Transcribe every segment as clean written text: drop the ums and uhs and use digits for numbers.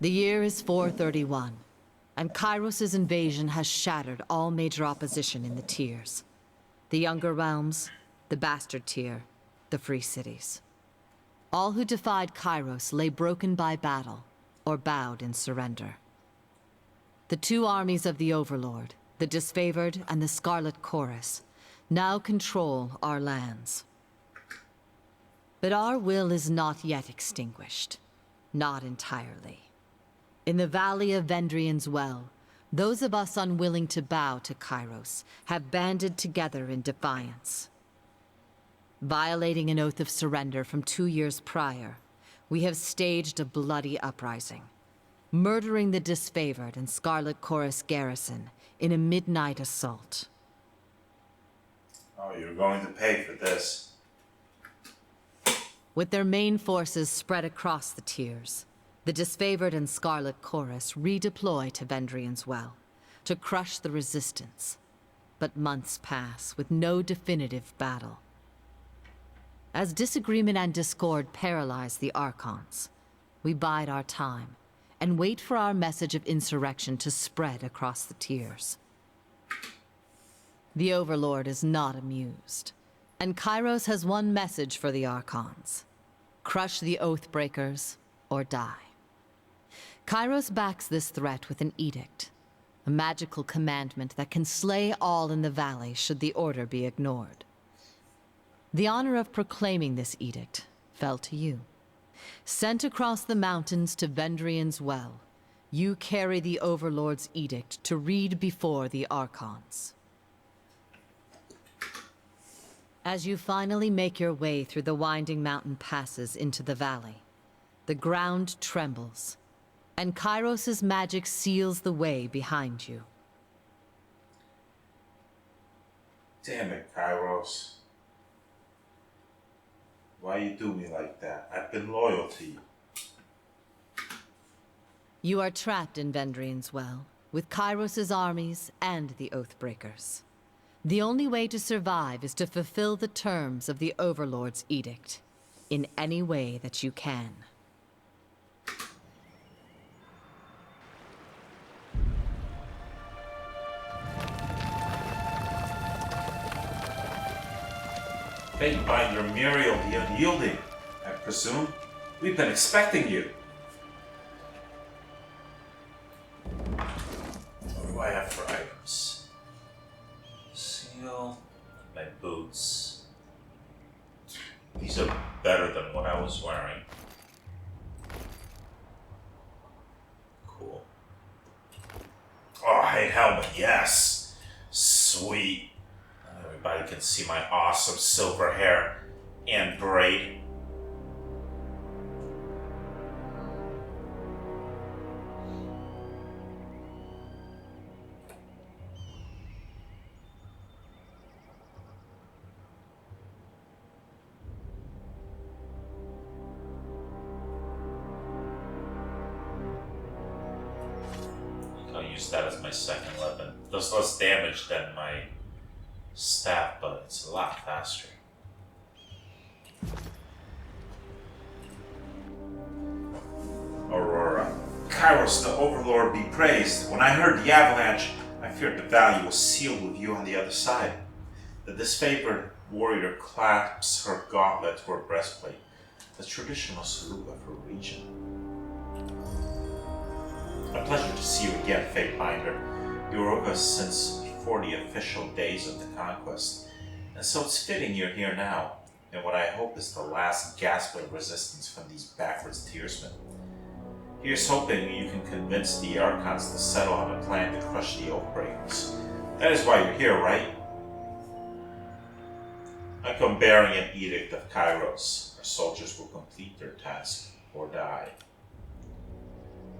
The year is 431, and Kairos' invasion has shattered all major opposition in the tiers. The Younger Realms, the Bastard Tier, the Free Cities. All who defied Kairos lay broken by battle, or bowed in surrender. The two armies of the Overlord, the Disfavored and the Scarlet Chorus, now control our lands. But our will is not yet extinguished. Not entirely. In the Valley of Vendrian's Well, those of us unwilling to bow to Kairos have banded together in defiance. Violating an oath of surrender from 2 years prior, we have staged a bloody uprising, murdering the Disfavored and Scarlet Chorus garrison in a midnight assault. Oh, you're going to pay for this. With their main forces spread across the tiers, the Disfavored and Scarlet Chorus redeploy to Vendrian's Well to crush the resistance. But months pass with no definitive battle. As disagreement and discord paralyze the Archons, we bide our time and wait for our message of insurrection to spread across the tiers. The Overlord is not amused, and Kairos has one message for the Archons: crush the Oathbreakers or die. Kairos backs this threat with an edict, a magical commandment that can slay all in the valley should the order be ignored. The honor of proclaiming this edict fell to you. Sent across the mountains to Vendrian's Well, you carry the Overlord's edict to read before the Archons. As you finally make your way through the winding mountain passes into the valley, the ground trembles, and Kairos' magic seals the way behind you. Damn it, Kairos. Why you do me like that? I've been loyal to you. You are trapped in Vendrian's Well, with Kairos' armies and the Oathbreakers. The only way to survive is to fulfill the terms of the Overlord's edict, in any way that you can. Fatebinder Muriel the Unyielding, I presume. We've been expecting you. What do I have for items? Seal, my boots. These are better than what I was wearing. Cool. Oh, hey, helmet, yes. Sweet. Everybody can see my awesome silver hair and braid. I'll use that as my second weapon. Does less damage than my staff, but it's a lot faster. Aurora. Kairos, the Overlord, be praised. When I heard the avalanche, I feared the valley was sealed with you on the other side. The disfavored warrior clasps her gauntlet to her breastplate, the traditional salute of her region. A pleasure to see you again, Fatebinder. You were with us since before the official days of the conquest, and so it's fitting you're here now, in what I hope is the last gasp of resistance from these backwards tiersmen. Here's hoping you can convince the Archons to settle on a plan to crush the Oathbreakers. That is why you're here, right? I come bearing an edict of Kairos. Our soldiers will complete their task or die.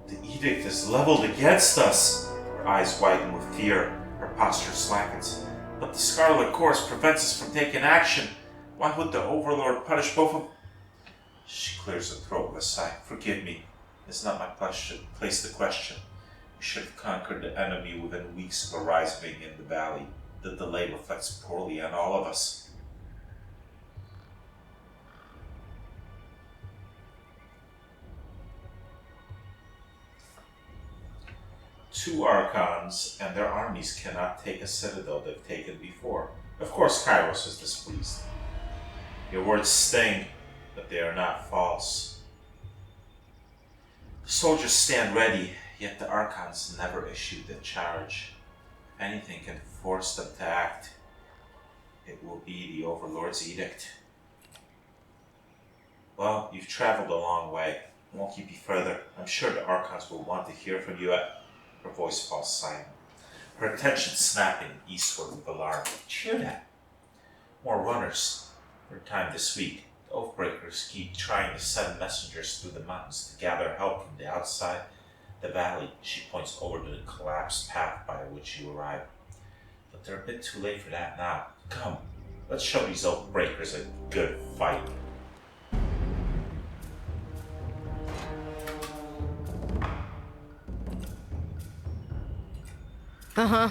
The edict is leveled against us. Her eyes widen with fear. Her posture slackens. But the Scarlet Chorus prevents us from taking action. Why would the Overlord punish both of... She clears her throat with a sigh. Forgive me. It's not my place to question. We should have conquered the enemy within weeks of arriving in the valley. The delay reflects poorly on all of us. 2 Archons and their armies cannot take a citadel they've taken before. Of course, Kairos is displeased. Your words sting, but they are not false. The soldiers stand ready, yet the Archons never issued the charge. If anything can force them to act, it will be the Overlord's edict. Well, you've traveled a long way. I won't keep you further. I'm sure the Archons will want to hear from you. Her voice falls silent, her attention snapping eastward with alarm. Cheer that. More runners. For a time this week, the Oathbreakers keep trying to send messengers through the mountains to gather help from the outside the valley. She points over to the collapsed path by which you arrived. But they're a bit too late for that now. Come, let's show these Oathbreakers a good fight. Uh-huh.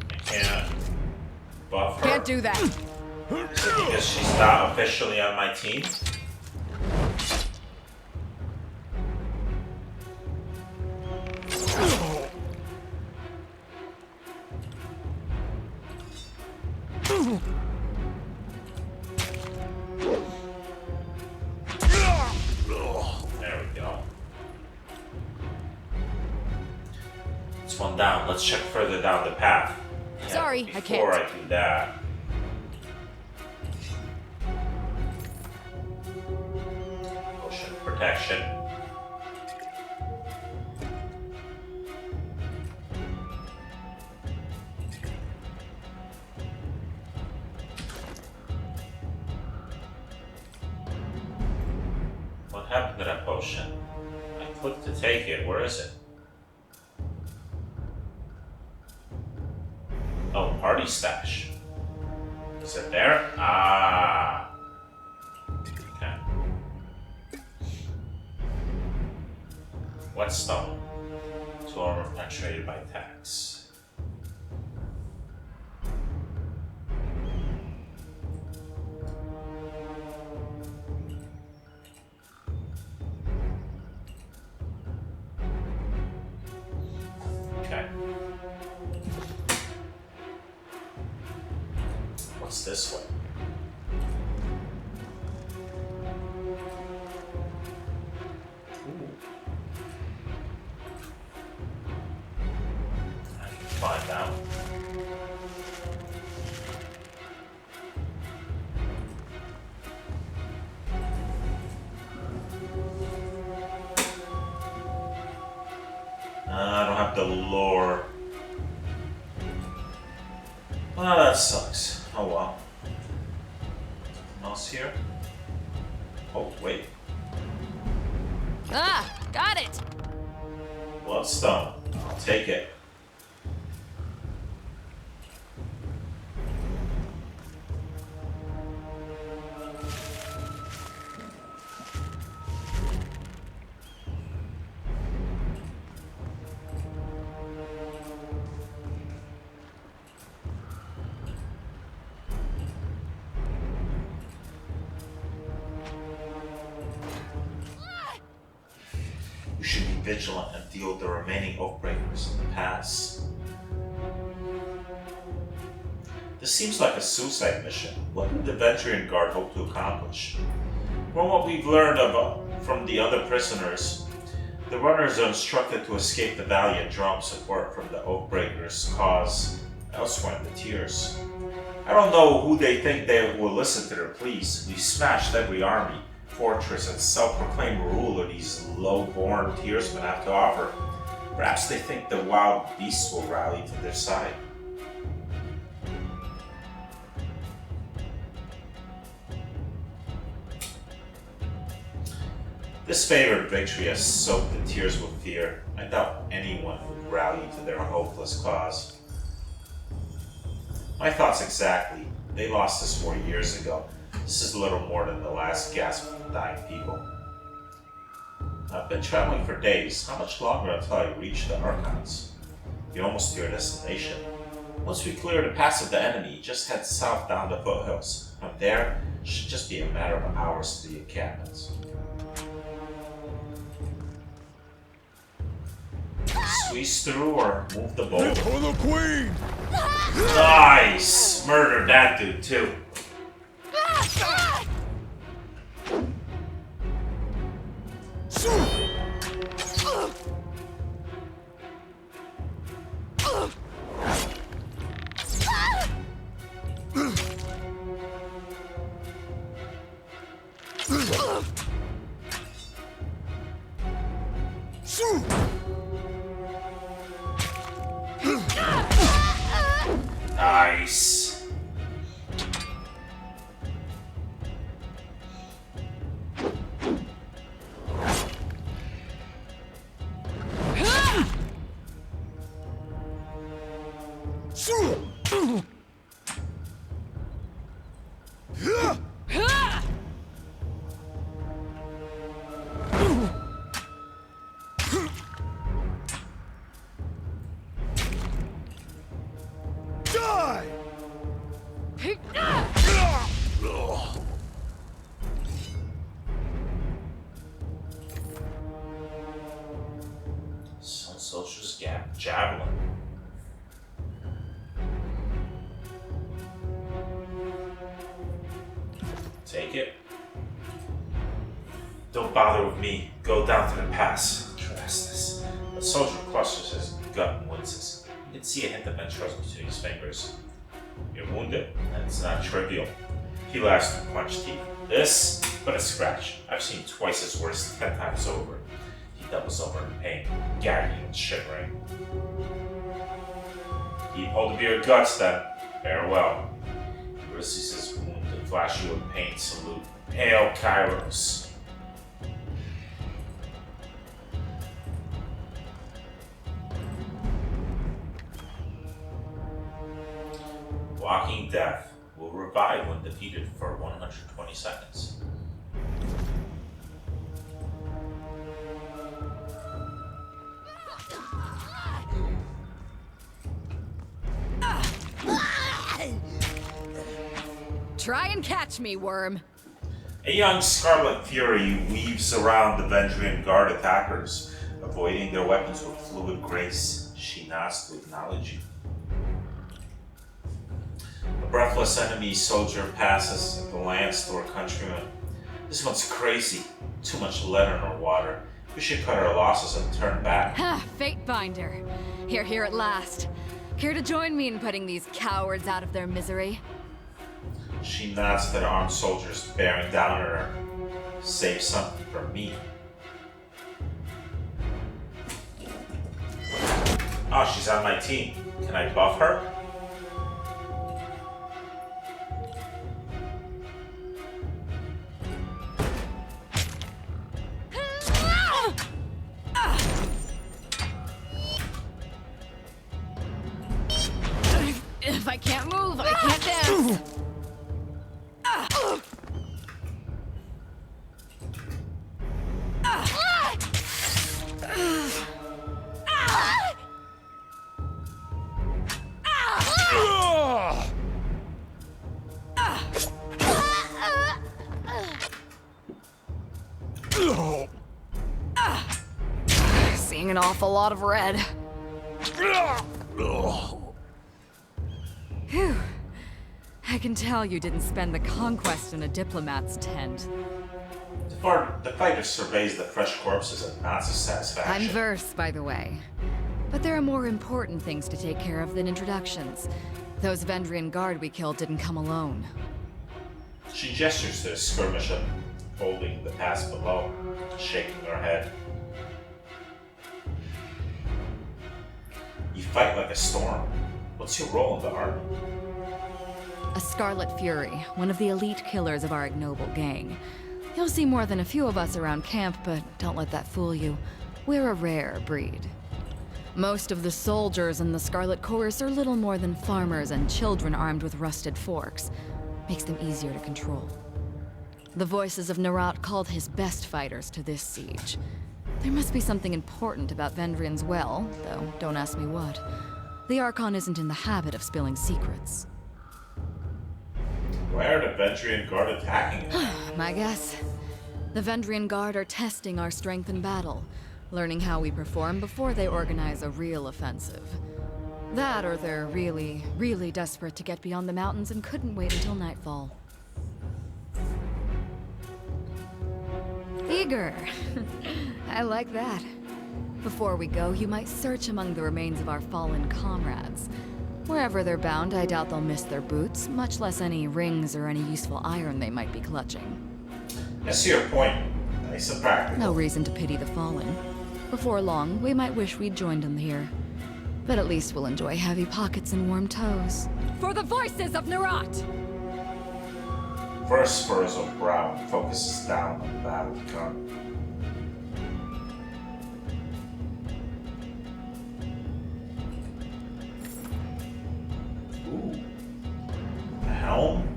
I can't buff her. Can't do that. Is it because she's not officially on my team? There we go. It's one down. Let's check further down the path. Yeah, Sorry, I before can't. I do that. Potion of protection. What happened to that potion? I clicked to take it. Where is it? Oh, party stash. Is it there? Ah. Okay. Whetstone. 2 armor penetrated by attacks. Okay. What's this way? Ooh. I can find out. I don't have the lore. Well, that sucks. Oh well. Nothing else here? Oh, wait. Ah, got it. Bloodstone. I'll take it. You should be vigilant and deal with the remaining Oathbreakers in the pass. This seems like a suicide mission. What did the Venturian Guard hope to accomplish? From what we've learned from the other prisoners, the runners are instructed to escape the valley and draw up support from the Oathbreakers' cause elsewhere in the Tiers. I don't know who they think they will listen to their pleas. We've smashed every army, fortress, and self-proclaimed ruler these low-born Tiersmen have to offer. Perhaps they think the wild beasts will rally to their side. This favored victory has soaked the Tiers with fear. I doubt anyone would rally to their hopeless cause. My thoughts exactly. They lost this war years ago. This is little more than the last gasp of dying people. I've been traveling for days. How much longer until I reach the Archons? You're almost to your destination. Once we clear the pass of the enemy, just head south down the foothills. From there, it should just be a matter of hours to the encampments. Squeeze through or move the boulder. For the queen! Nice! Murder that dude too. Nice. Sun Soldier's Javelin. Take it. Don't bother with me. Go down to the pass. Trust this. The soldier clutches his gut and winces. You can see a hint of interest between his fingers. You're wounded, and it's not trivial. He laughs through clenched teeth. This, but a scratch. I've seen twice as worse 10 times over. He doubles over in pain, gagging and shivering. Keep hold of your guts, then. Farewell. He receives his wound and flash you a pained salute. Hail, Kairos. Walking Death will revive when defeated for 120 seconds. Try and catch me, worm. A young Scarlet Fury weaves around the Vendrian Guard attackers, avoiding their weapons with fluid grace. She nods to acknowledge you. A breathless enemy soldier passes and glances to our countrymen. This one's crazy. Too much lead in her water. We should cut our losses and turn back. Ha! Fatebinder. Here at last. Care to join me in putting these cowards out of their misery? She nods to the armed soldiers bearing down on her. Save something for me. Oh, she's on my team. Can I buff her? If I can't move, I can't dance. Seeing an awful lot of red. Phew. I can tell you didn't spend the conquest in a diplomat's tent. The fighter surveys the fresh corpses and nods his satisfaction. I'm Verse, by the way. But there are more important things to take care of than introductions. Those Vendrian Guard we killed didn't come alone. She gestures to a skirmisher holding the pass below, shaking her head. You fight like a storm. What's your role in the army? A Scarlet Fury, one of the elite killers of our ignoble gang. You'll see more than a few of us around camp, but don't let that fool you. We're a rare breed. Most of the soldiers in the Scarlet Chorus are little more than farmers and children armed with rusted forks. Makes them easier to control. The voices of Narat called his best fighters to this siege. There must be something important about Vendrian's well, though don't ask me what. The Archon isn't in the habit of spilling secrets. Why are the Vendrian Guard attacking us? My guess. The Vendrian Guard are testing our strength in battle, learning how we perform before they organize a real offensive. That or they're really, really desperate to get beyond the mountains and couldn't wait until nightfall. Eager. I like that. Before we go, you might search among the remains of our fallen comrades. Wherever they're bound, I doubt they'll miss their boots, much less any rings or any useful iron they might be clutching. I see your point. Nice and practical. No reason to pity the fallen. Before long, we might wish we'd joined them here. But at least we'll enjoy heavy pockets and warm toes. For the voices of Nerat! First furrows of brow focuses down on the battle to come. Ooh. A helm.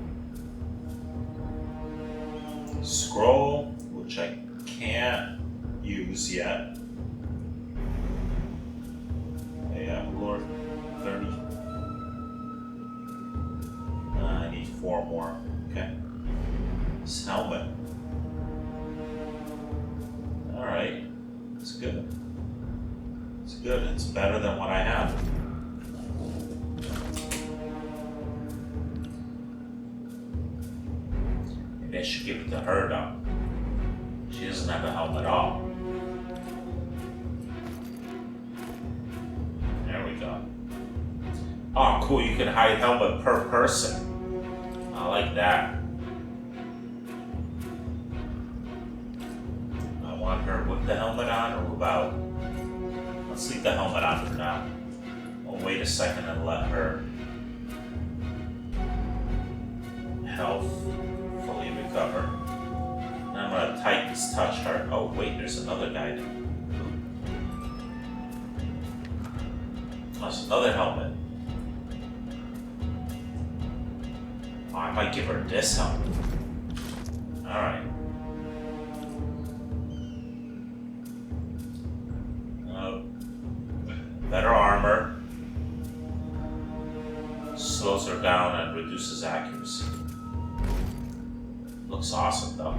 Scroll, which I can't use yet. Yeah, Lord, 30. I need 4 more. Okay. This helmet. Alright. It's good. It's good. It's better than what I have. Maybe I should give it to her though. She doesn't have a helmet at all. There we go. Oh, cool. You can hide helmet per person. I like that. I want her with the helmet on or without. Let's leave the helmet on for now. We'll wait a second and let her health fully recover. And I'm gonna Titan's touch her. Oh wait, there's another guy. That's another helmet. Oh, I might give her this helmet. Alright. Better armor. Slows her down and reduces accuracy. Looks awesome though.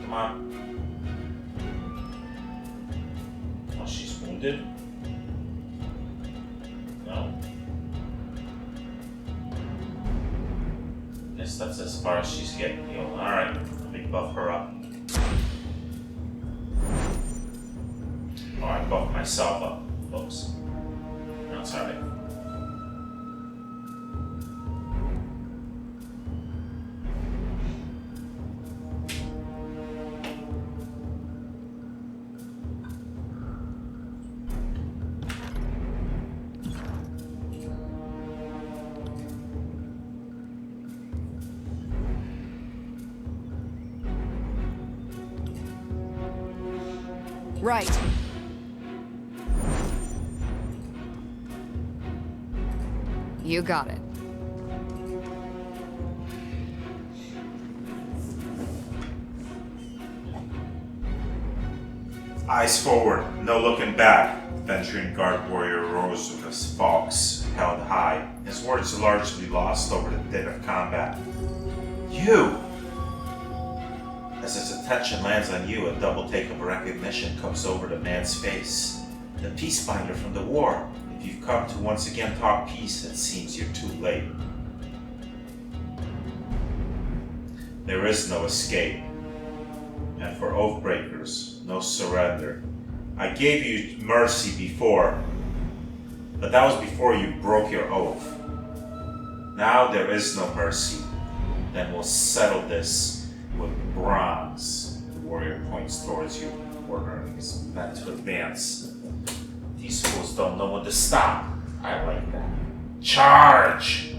Come on. Oh, she's wounded? No. Guess that's as far as she's getting healed. Alright, let me buff her up. Oh, I buffed myself up. Oops. No, it's alright. Right. You got it. Eyes forward, no looking back. The Vendrian Guard warrior rose with his falx held high. His words largely lost over the din of combat. You! As his attention lands on you, a double take of recognition comes over the man's face. The peacebinder from the war. If you've come to once again talk peace, it seems you're too late. There is no escape. And for Oathbreakers, no surrender. I gave you mercy before, but that was before you broke your oath. Now there is no mercy. Then we'll settle this with bronze. The warrior points towards you. Warner is meant to advance. These fools don't know when to stop. I like that. Charge!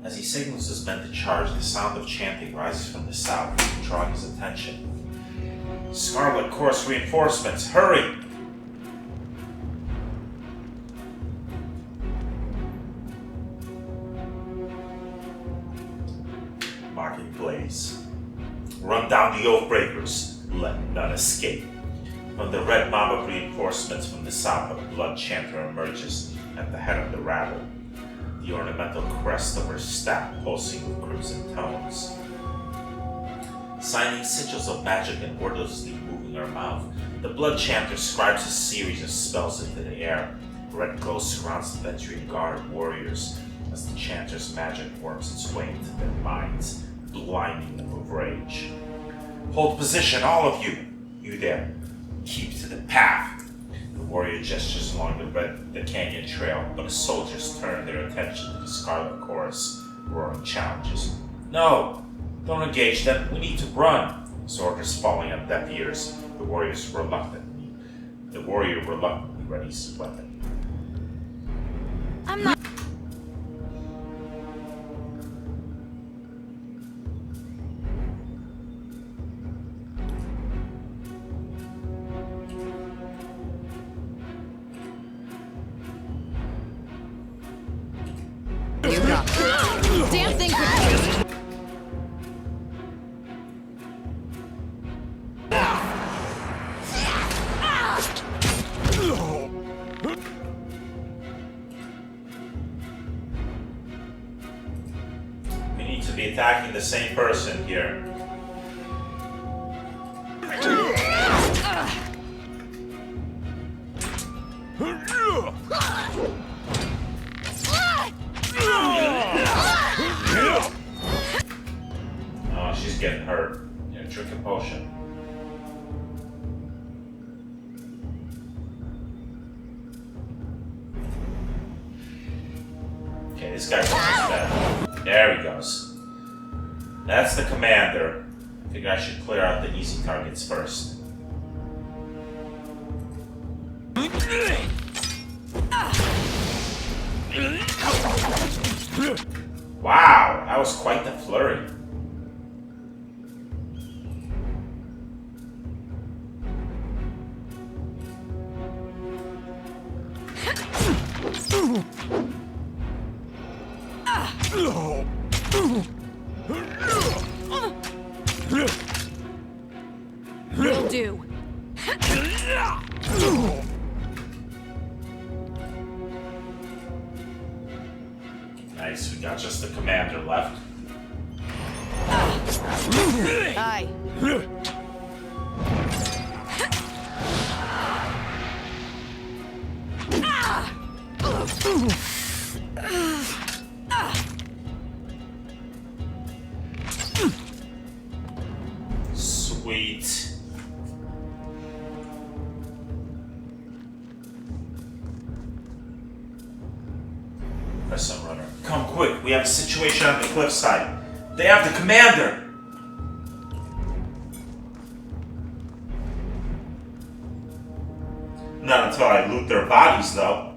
As he signals his men to charge, the sound of chanting rises from the south, drawing his attention. Scarlet Course reinforcements, hurry! Mocking blaze. Run down the Oathbreakers, let none escape. From the red mob of reinforcements from the south, a blood chanter emerges at the head of the rabble. The ornamental crest of her staff pulsing with crimson tones. Signing sigils of magic and wordlessly moving her mouth, the blood chanter scribes a series of spells into the air. Red glow surrounds the Venturing Guard warriors as the chanter's magic worms its way into their minds, blinding them with rage. Hold position, all of you! You there. Keep to the path. The warrior gestures along the canyon trail, but the soldiers turn their attention to the Scarlet Chorus, roaring challenges. No! Don't engage them. We need to run! His orders falling on deaf ears. The warrior reluctantly readies his weapon. I'm not. Damn thing confused. We need to be attacking the same person here. Oh, she's getting hurt. Yeah, drink a potion. Okay, this guy's almost dead. There he goes. That's the commander. I think I should clear out the easy targets first. Wow, that was quite the flurry. Will do. Nice, we got just the commander left. Aye. Sweet. Press runner. Come quick, we have a situation on the cliffside. They have the commander! Not until I loot their bodies, though.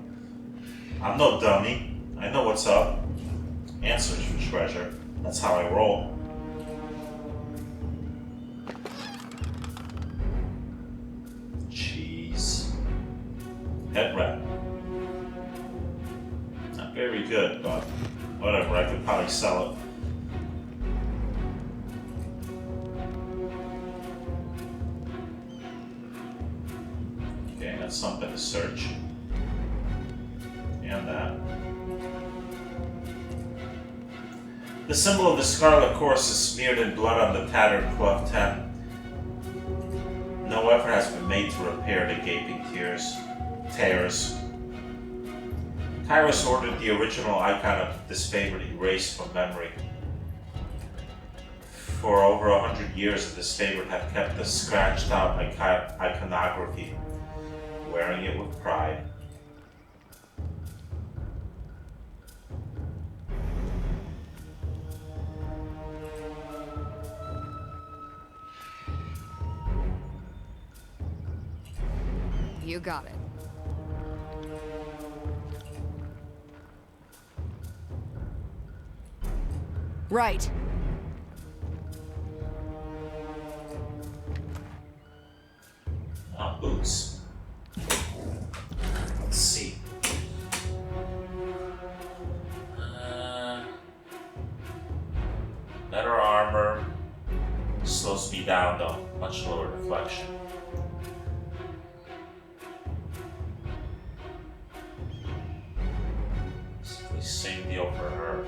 I'm no dummy. I know what's up. And search for treasure. That's how I roll. Cheese. Head wrap. Not very good, but whatever. I could probably sell it. Okay, that's something to search. And that. The symbol of the Scarlet Course is smeared in blood on the tattered cloth tent. No effort has been made to repair the gaping tears. Kairos ordered the original icon of disfavor erased from memory. For over 100 years, the disfavored have kept the scratched out iconography, wearing it with pride. You got it. Right. Boots. Let's see. Better armor. Slows me down though. Much lower deflection. Same deal for her.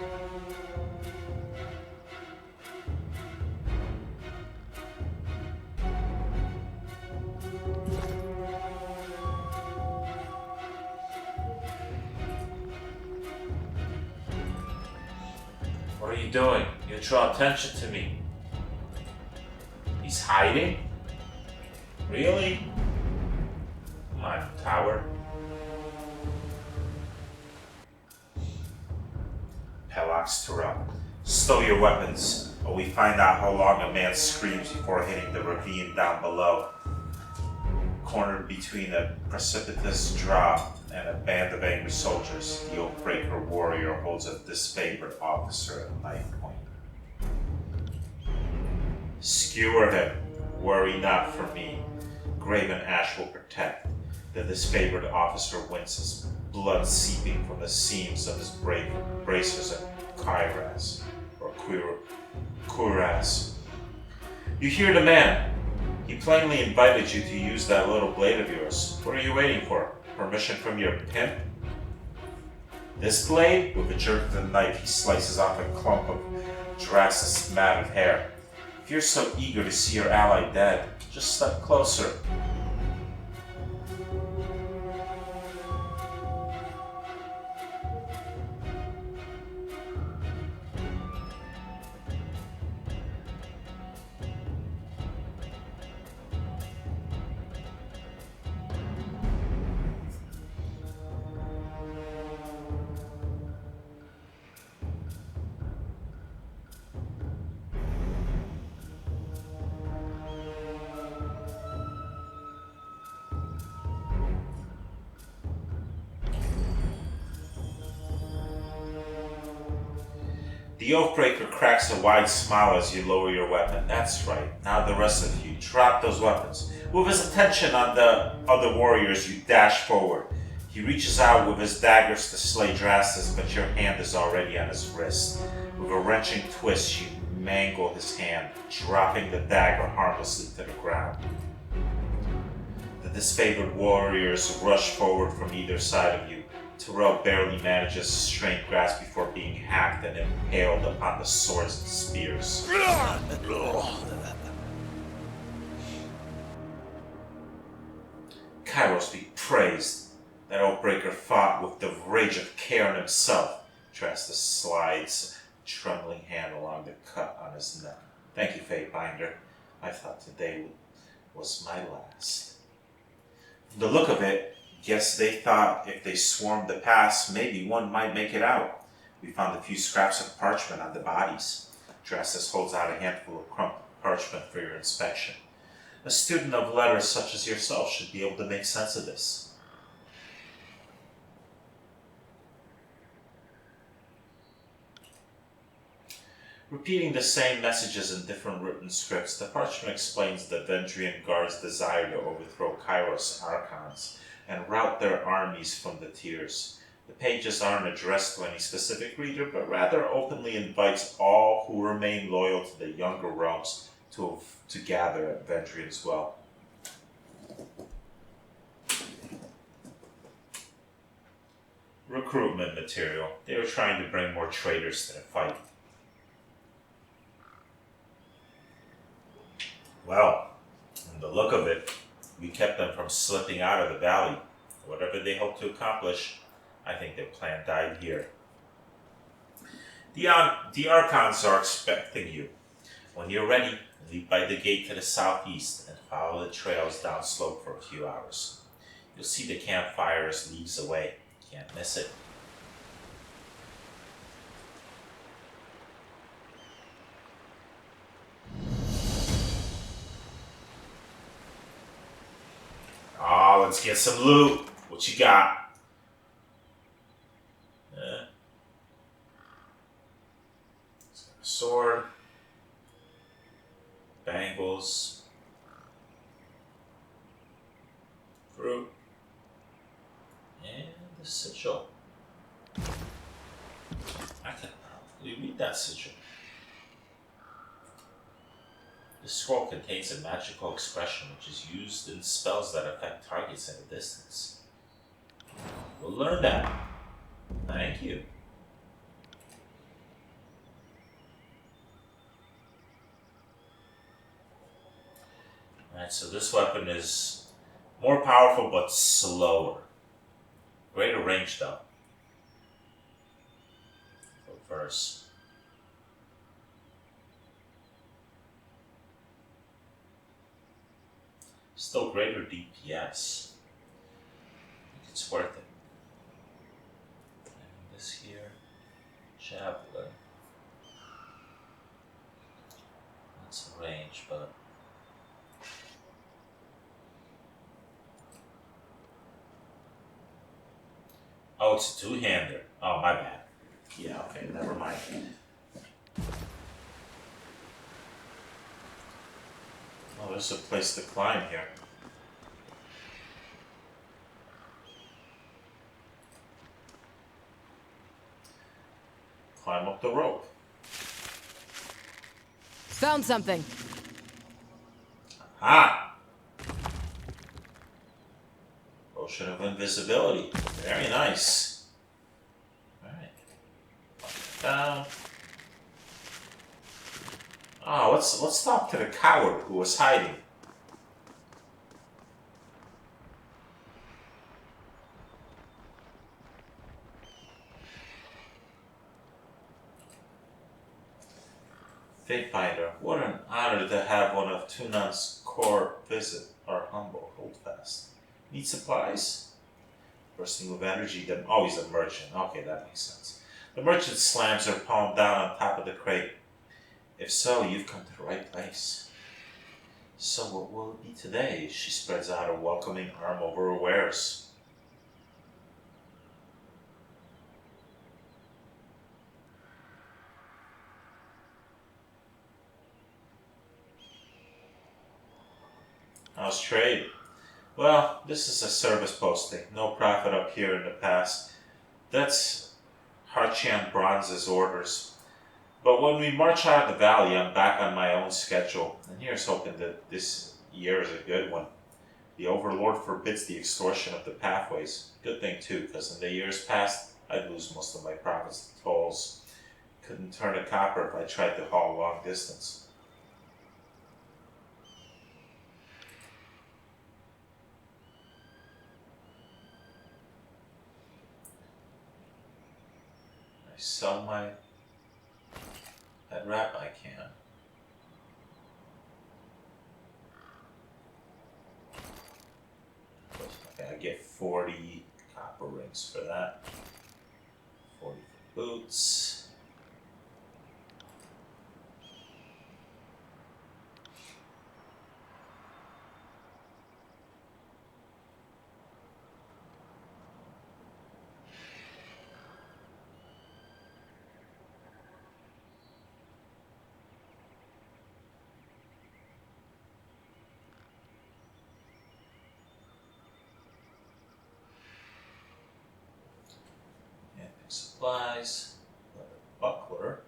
What are you doing? You draw attention to me. He's hiding? Really? Come on, tower. Pelax Terrell. Stow your weapons, or we find out how long a man screams before hitting the ravine down below. Cornered between a precipitous drop and a band of angry soldiers, the Oathbreaker warrior holds a disfavored officer at knife point. Skewer him. Worry not for me. Graven Ash will protect. The disfavored officer winces, blood seeping from the seams of his bracers and cuirass. You hear the man. He plainly invited you to use that little blade of yours. What are you waiting for? Permission from your pimp? This blade? With a jerk of the knife, he slices off a clump of Drax's matted hair. If you're so eager to see your ally dead, just step closer. The Oathbreaker cracks a wide smile as you lower your weapon. That's right. Now the rest of you, drop those weapons. With his attention on the other warriors, you dash forward. He reaches out with his daggers to slay Drastus, but your hand is already on his wrist. With a wrenching twist, you mangle his hand, dropping the dagger harmlessly to the ground. The disfavored warriors rush forward from either side of you. Terrell barely manages a strained grasp before being hacked and impaled upon the swords and spears. Kairos be praised. That Oathbreaker fought with the rage of Cairn himself. Drastus slides a trembling hand along the cut on his neck. Thank you, Fatebinder. I thought today was my last. From the look of it, guess they thought if they swarmed the pass, maybe one might make it out. We found a few scraps of parchment on the bodies. Drastus holds out a handful of crumpled parchment for your inspection. A student of letters such as yourself should be able to make sense of this. Repeating the same messages in different written scripts, the parchment explains the Vendrian Guard's desire to overthrow Kairos Archons and rout their armies from the tiers. The pages aren't addressed to any specific reader, but rather openly invites all who remain loyal to the younger realms to gather at Vendrian's Well. Recruitment material. They were trying to bring more traitors to the fight. Well, from the look of it, we kept them from slipping out of the valley. Whatever they hoped to accomplish, I think their plan died here. The Archons are expecting you. When you're ready, leap by the gate to the southeast and follow the trails downslope for a few hours. You'll see the campfires leagues away. Can't miss it. Ah, let's get some loot. What you got? Sword, bangles, fruit, and the sigil. I can probably read that sigil. The scroll contains a magical expression which is used in spells that affect targets at a distance. We'll learn that. Thank you. Alright, so this weapon is more powerful but slower. Greater range though. Reverse. Still greater DPS. I think it's worth it. And this here, javelin. That's a range, but oh, it's a two-hander. Oh, my bad. Yeah, okay, never mind. Oh, there's a place to climb here. Climb up the rope. Found something. Ah! Potion of invisibility. Very nice. Alright. Down. Oh, let's talk to the coward who was hiding. Fatebinder, what an honor to have one of Tunan's core visit our humble holdfast. Need supplies? Bursting with energy, then he's a merchant. Okay, that makes sense. The merchant slams her palm down on top of the crate. If so, you've come to the right place. So what will it be today? She spreads out a welcoming arm over her wares. How's trade? Well, this is a service posting. No profit up here in the pass. That's Harchian Bronze's orders. But when we march out of the valley, I'm back on my own schedule. And here's hoping that this year is a good one. The Overlord forbids the extortion of the pathways. Good thing too, because in the years past, I'd lose most of my profits to tolls. Couldn't turn a copper if I tried to haul long distance. I sell my pet rat, I can. Okay, I get 40 copper rings for that. 40 for boots. Supplies, buckler.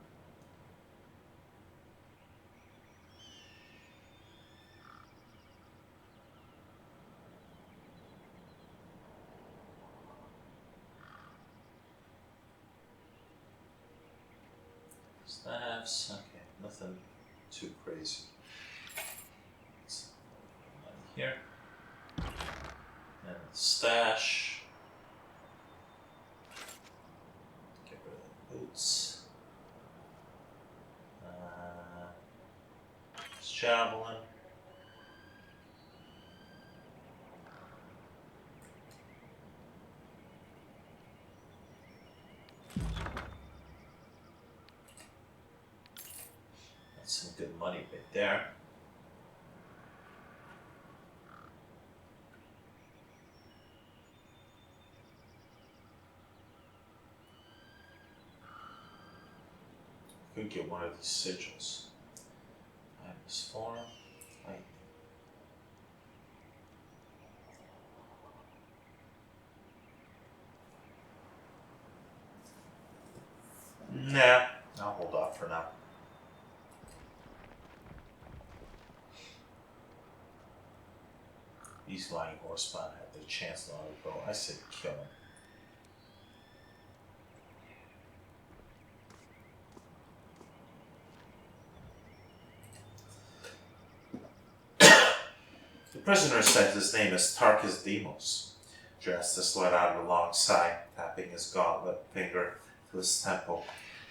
Staffs, okay, nothing too crazy. Here. And stash. Get rid of the boots. javelin. That's some good money right there. Could get one of these sigils. This form. Light. Nah, I'll hold off for now. These lying horsemen have their chance to go. I said kill them. The prisoner said his name is Tarkus Demos. Drastus let out a long sigh, tapping his gauntlet finger to his temple.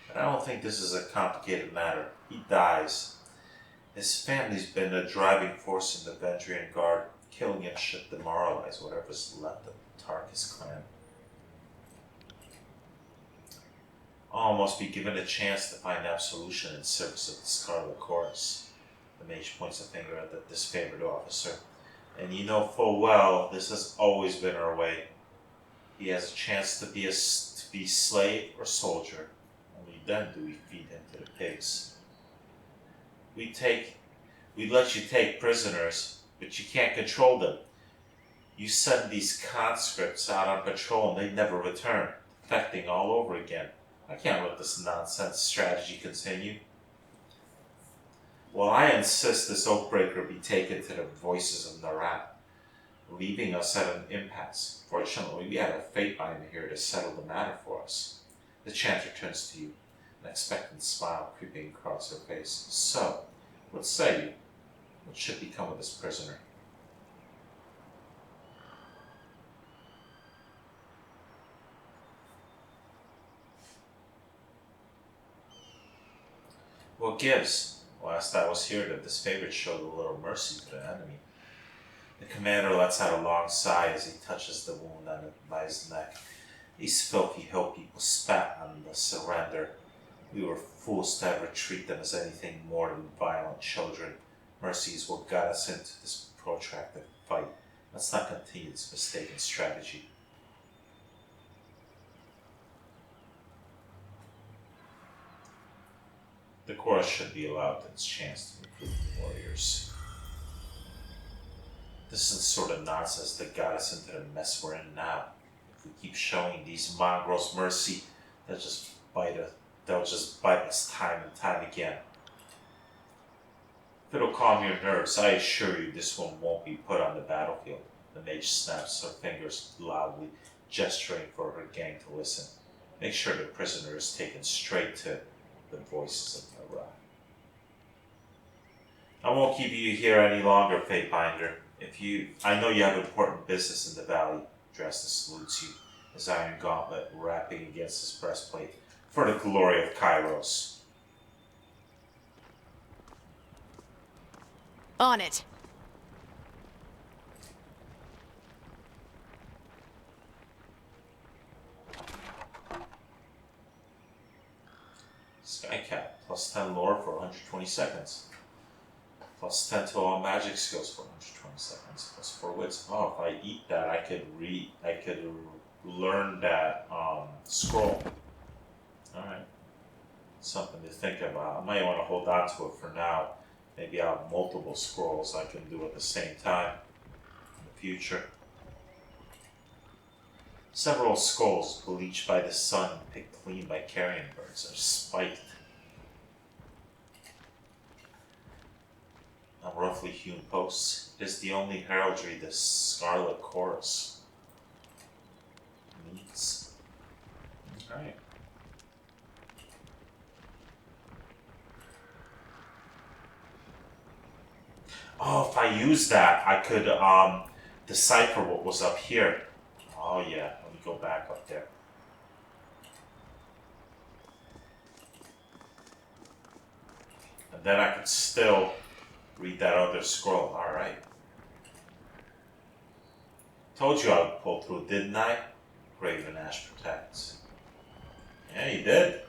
But I don't think this is a complicated matter. He dies. His family's been a driving force in the Vendrian Guard. Killing him should demoralize whatever's left of the Tarkus clan. All must be given a chance to find absolution in service of the Scarlet Chorus. The mage points a finger at the disfavored officer. And you know full well this has always been our way. He has a chance to be slave or soldier. Only then do we feed him to the pigs. We let you take prisoners, but you can't control them. You send these conscripts out on patrol and they never return, defecting all over again. I can't let this nonsense strategy continue. Well, I insist this Oathbreaker be taken to the voices of Narat, leaving us at an impasse. Fortunately, we have a fate binder here to settle the matter for us. The chanter turns to you, an expectant smile creeping across her face. So, what say you? What should become of this prisoner? What gives? Last I was here, the disfavored showed a little mercy to the enemy. The commander lets out a long sigh as he touches the wound by his neck. These filthy hill people spat on the surrender. We were fools to ever treat them as anything more than violent children. Mercy is what got us into this protracted fight. Let's not continue this mistaken strategy. The chorus should be allowed its chance to recruit warriors. This is the sort of nonsense that got us into the mess we're in now. If we keep showing these mongrels mercy, they'll just bite us time and time again. If it'll calm your nerves, I assure you this one won't be put on the battlefield. The mage snaps her fingers loudly, gesturing for her gang to listen. Make sure the prisoner is taken straight to the voices of Narat. I won't keep you here any longer, Fatebinder. I know you have important business in the valley. Drastus salutes you, his iron gauntlet rapping against his breastplate. For the glory of Kairos. On it. Skycap, plus 10 lore for 120 seconds. Plus 10 to all magic skills for 120 seconds. Plus 4 wits. Oh, if I eat that, I could learn that scroll. Alright. Something to think about. I might want to hold on to it for now. Maybe I'll have multiple scrolls I can do at the same time in the future. Several skulls bleached by the sun and picked clean by carrion birds are spiked. On roughly hewn posts, it is the only heraldry the Scarlet Chorus needs. Alright. Oh, if I use that, I could decipher what was up here. Oh yeah, let me go back up there. And then I could still Read that other scroll. Alright. Told you I would pull through, didn't I? Graven Ash protects. Yeah, you did.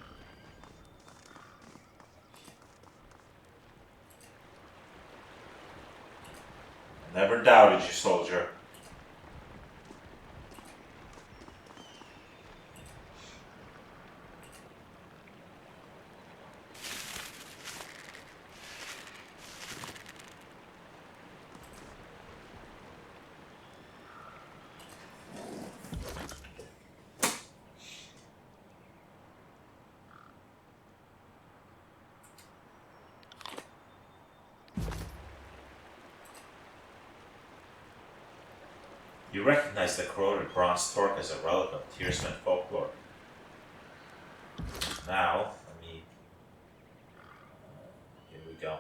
I never doubted you, soldier. You recognize the corroded bronze torque as a relic of Tiersman folklore. Now, here we go.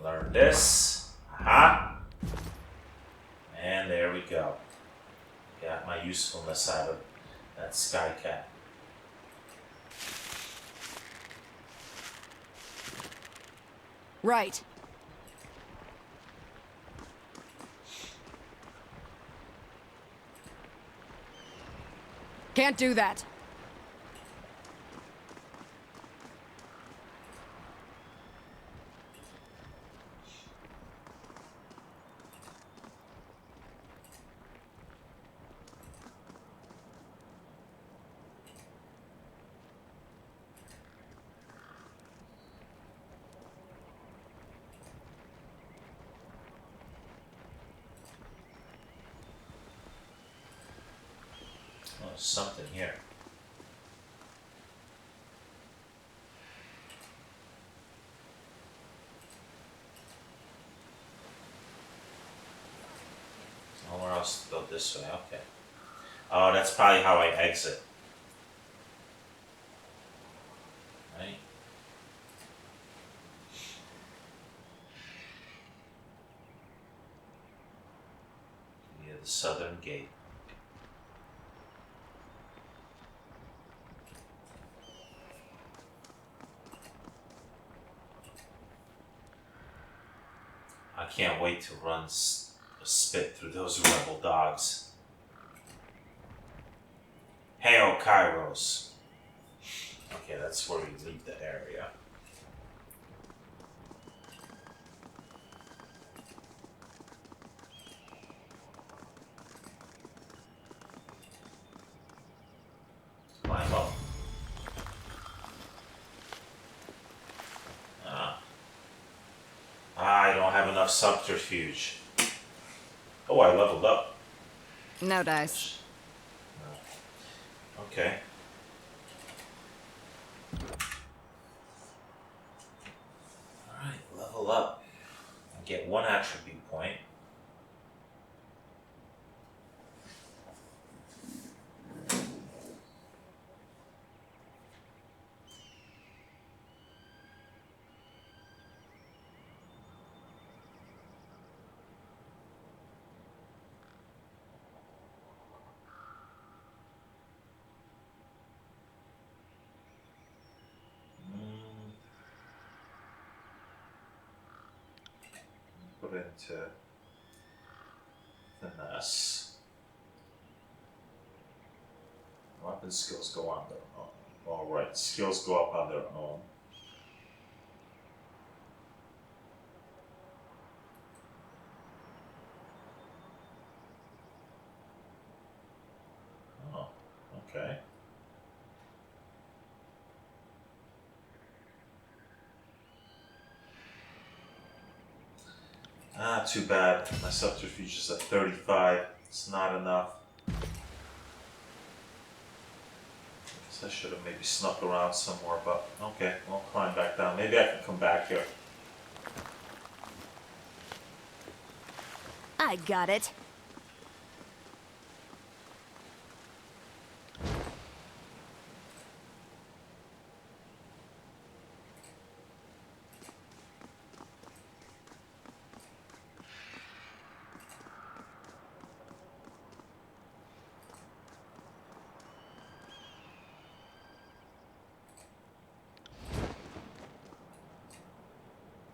Learn this. Aha! And there we go. Got my usefulness out of that sky cat. Right. Can't do that. Oh, there's something here. Nowhere else to go this way, okay. Oh, that's probably how I exit. Right? Via the southern gate. I can't wait to run spit through those rebel dogs. Hail Kairos. Okay, that's where we leave the area. Climb up. I don't have enough subterfuge. Oh, I leveled up. No dice. Okay. Alright, level up. I get one attribute point. Put into finesse. Weapon skills go on their own. Alright, skills go up on their own. Oh, okay. Ah, too bad. My subterfuge is at 35. It's not enough. Guess I should have maybe snuck around somewhere, but okay, I'll climb back down. Maybe I can come back here. I got it.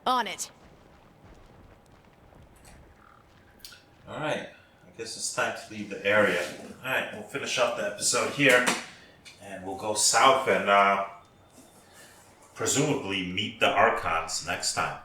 On it. Alright, I guess it's time to leave the area. Alright, we'll finish up the episode here. And we'll go south and presumably meet the Archons next time.